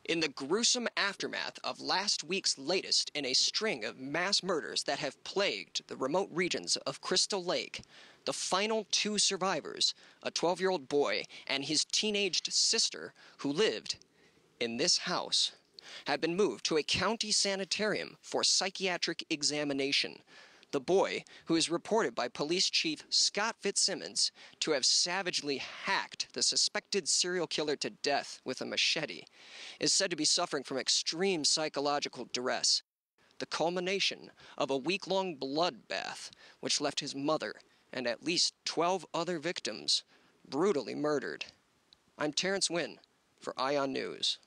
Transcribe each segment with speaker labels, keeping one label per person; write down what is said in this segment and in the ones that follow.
Speaker 1: In the gruesome aftermath of last week's latest in a string of mass murders that have plagued the remote regions of Crystal Lake, the final two survivors, a 12-year-old boy and his teenaged sister who lived in this house, have been moved to a county sanitarium for psychiatric examination. The boy, who is reported by Police Chief Scott Fitzsimmons to have savagely hacked the suspected serial killer to death with a machete, is said to be suffering from extreme psychological duress, the culmination of a week-long bloodbath which left his mother and at least 12 other victims brutally murdered. I'm Terrence Wynn for Ion News.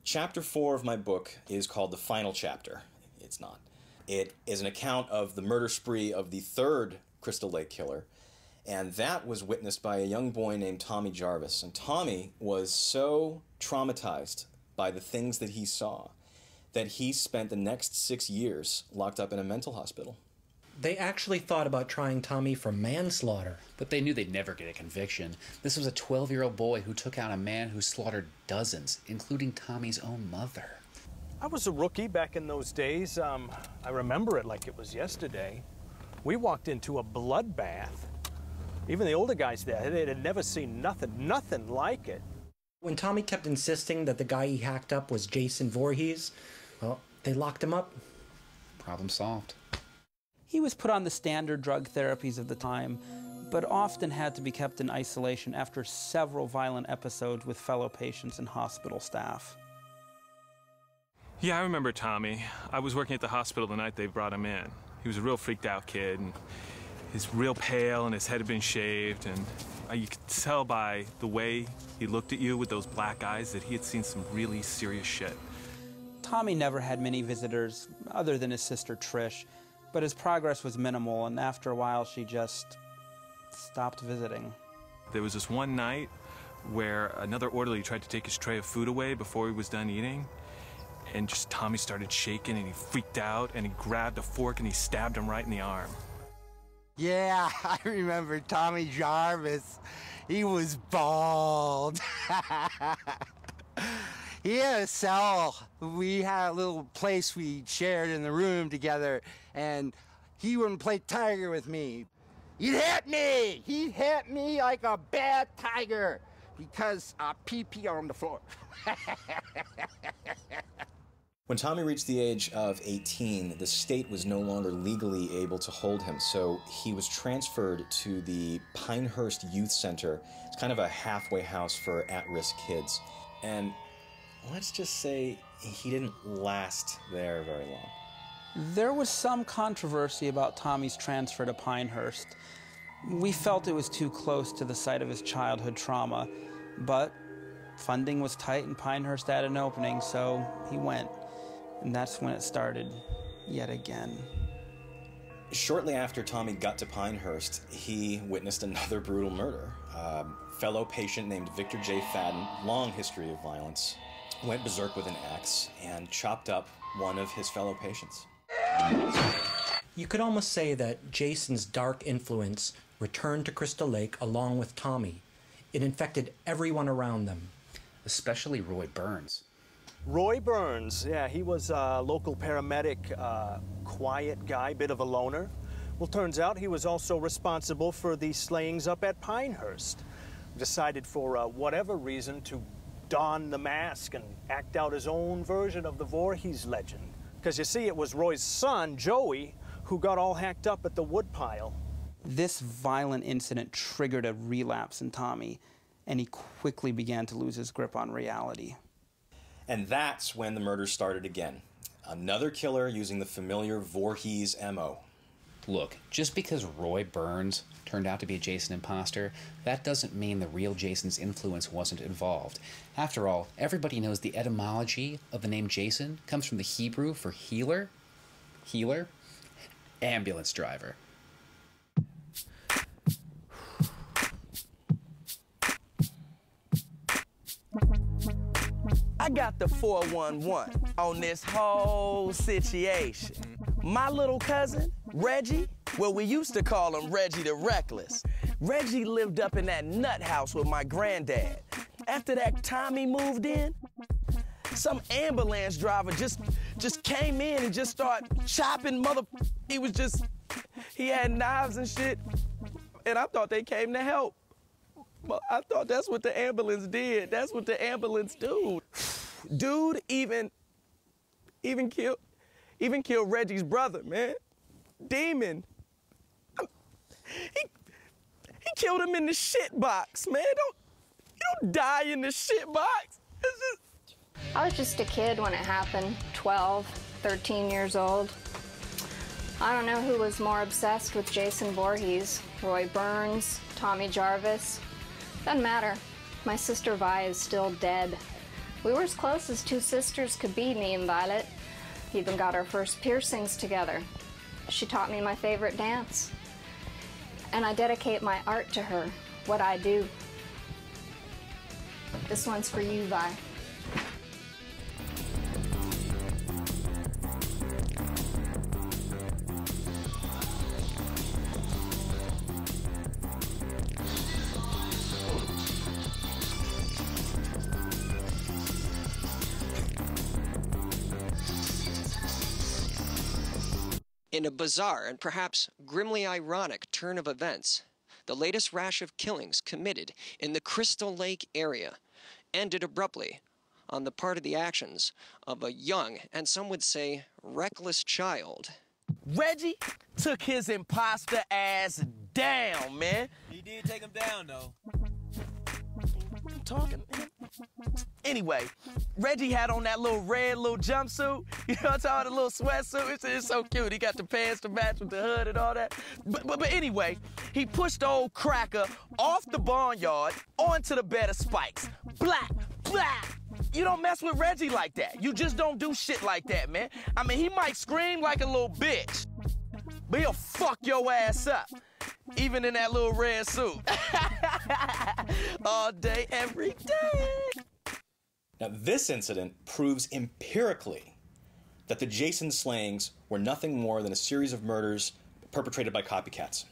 Speaker 2: Chapter 4 of my book is called The Final Chapter. It's not. It is an account of the murder spree of the third Crystal Lake killer, and that was witnessed by a young boy named Tommy Jarvis. And Tommy was so traumatized by the things that he saw that he spent the next 6 years locked up in a mental hospital.
Speaker 3: They actually thought about trying Tommy for manslaughter.
Speaker 4: But they knew they'd never get a conviction. This was a 12-year-old boy who took out a man who slaughtered dozens, including Tommy's own mother.
Speaker 5: I was a rookie back in those days. I remember it like it was yesterday. We walked into a bloodbath. Even the older guys there, they had never seen nothing like it.
Speaker 3: When Tommy kept insisting that the guy he hacked up was Jason Voorhees, well, they locked him up.
Speaker 4: Problem solved.
Speaker 6: He was put on the standard drug therapies of the time, but often had to be kept in isolation after several violent episodes with fellow patients and hospital staff.
Speaker 7: Yeah, I remember Tommy. I was working at the hospital the night they brought him in. He was a real freaked out kid, and he's real pale, and his head had been shaved, and you could tell by the way he looked at you with those black eyes that he had seen some really serious shit.
Speaker 6: Tommy never had many visitors, other than his sister Trish, but his progress was minimal, and after a while she just stopped visiting.
Speaker 7: There was this one night where another orderly tried to take his tray of food away before he was done eating, and just Tommy started shaking and he freaked out and he grabbed a fork and he stabbed him right in the arm.
Speaker 8: Yeah, I remember Tommy Jarvis. He was bald. He had a cell. We had a little place we shared in the room together, and he wouldn't play tiger with me. He'd hit me! He'd hit me like a bad tiger because I pee on the floor.
Speaker 2: When Tommy reached the age of 18, the state was no longer legally able to hold him, so he was transferred to the Pinehurst Youth Center. It's kind of a halfway house for at-risk kids. And let's just say he didn't last there very long.
Speaker 6: There was some controversy about Tommy's transfer to Pinehurst. We felt it was too close to the site of his childhood trauma, but funding was tight and Pinehurst had an opening, so he went. And that's when it started, yet again.
Speaker 2: Shortly after Tommy got to Pinehurst, he witnessed another brutal murder. A fellow patient named Victor J. Fadden, long history of violence, went berserk with an axe and chopped up one of his fellow patients.
Speaker 3: You could almost say that Jason's dark influence returned to Crystal Lake along with Tommy. It infected everyone around them.
Speaker 4: Especially Roy Burns.
Speaker 5: Roy Burns, yeah, he was a local paramedic, quiet guy, bit of a loner. Well, turns out he was also responsible for the slayings up at Pinehurst. Decided for whatever reason to don the mask and act out his own version of the Voorhees legend. Because you see, it was Roy's son, Joey, who got all hacked up at the woodpile.
Speaker 6: This violent incident triggered a relapse in Tommy, and he quickly began to lose his grip on reality.
Speaker 2: And that's when the murders started again. Another killer using the familiar Voorhees MO.
Speaker 4: Look, just because Roy Burns turned out to be a Jason imposter, that doesn't mean the real Jason's influence wasn't involved. After all, everybody knows the etymology of the name Jason comes from the Hebrew for healer, ambulance driver.
Speaker 9: I got the 411 on this whole situation. My little cousin, Reggie, well, we used to call him Reggie the Reckless. Reggie lived up in that nut house with my granddad. After that Tommy moved in, some ambulance driver just came in and just started chopping he had knives and shit, and I thought they came to help. But I thought that's what the ambulance did. That's what the ambulance do. Dude even killed Reggie's brother, man. Demon. He killed him in the shit box, man. You don't die in the shit box.
Speaker 10: I was just a kid when it happened, 12, 13 years old. I don't know who was more obsessed with Jason Voorhees, Roy Burns, Tommy Jarvis. Doesn't matter. My sister Vi is still dead. We were as close as two sisters could be, me and Violet. Even got our first piercings together. She taught me my favorite dance. And I dedicate my art to her, what I do. This one's for you, Vi.
Speaker 1: In a bizarre and perhaps grimly ironic turn of events, the latest rash of killings committed in the Crystal Lake area ended abruptly on the part of the actions of a young, and some would say reckless child.
Speaker 9: Reggie took his imposter ass down, man.
Speaker 11: He did take him down, though.
Speaker 9: I'm talking, man. Anyway, Reggie had on that little red jumpsuit. You know what I'm talking about? The little sweatsuit. It's so cute. He got the pants to match with the hood and all that. But anyway, he pushed the old cracker off the barnyard onto the bed of spikes. Black, black. You don't mess with Reggie like that. You just don't do shit like that, man. I mean, he might scream like a little bitch, but he'll fuck your ass up. Even in that little red suit. All day, every day.
Speaker 2: Now, this incident proves empirically that the Jason slayings were nothing more than a series of murders perpetrated by copycats.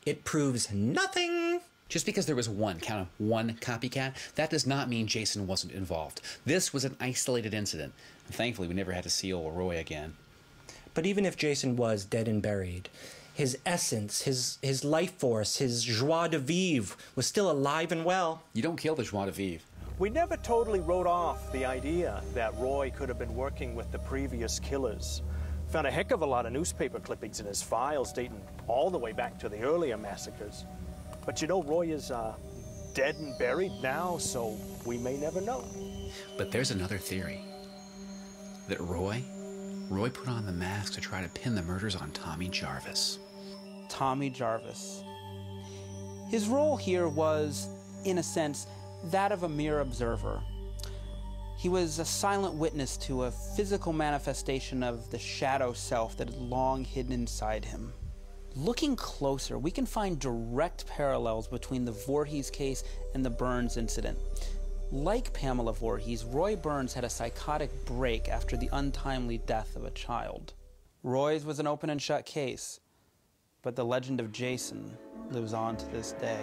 Speaker 3: It proves nothing.
Speaker 4: Just because there was one copycat, that does not mean Jason wasn't involved. This was an isolated incident. And thankfully, we never had to see old Roy again.
Speaker 3: But even if Jason was dead and buried, his essence, his life force, his joie de vivre was still alive and well.
Speaker 4: You don't kill the joie de vivre.
Speaker 5: We never totally wrote off the idea that Roy could have been working with the previous killers. Found a heck of a lot of newspaper clippings in his files dating all the way back to the earlier massacres. But you know, Roy is dead and buried now, so we may never know.
Speaker 4: But there's another theory. That Roy put on the mask to try to pin the murders on Tommy Jarvis.
Speaker 6: Tommy Jarvis. His role here was, in a sense, that of a mere observer. He was a silent witness to a physical manifestation of the shadow self that had long hidden inside him. Looking closer, we can find direct parallels between the Voorhees case and the Burns incident. Like Pamela Voorhees, Roy Burns had a psychotic break after the untimely death of a child. Roy's was an open and shut case, but the legend of Jason lives on to this day.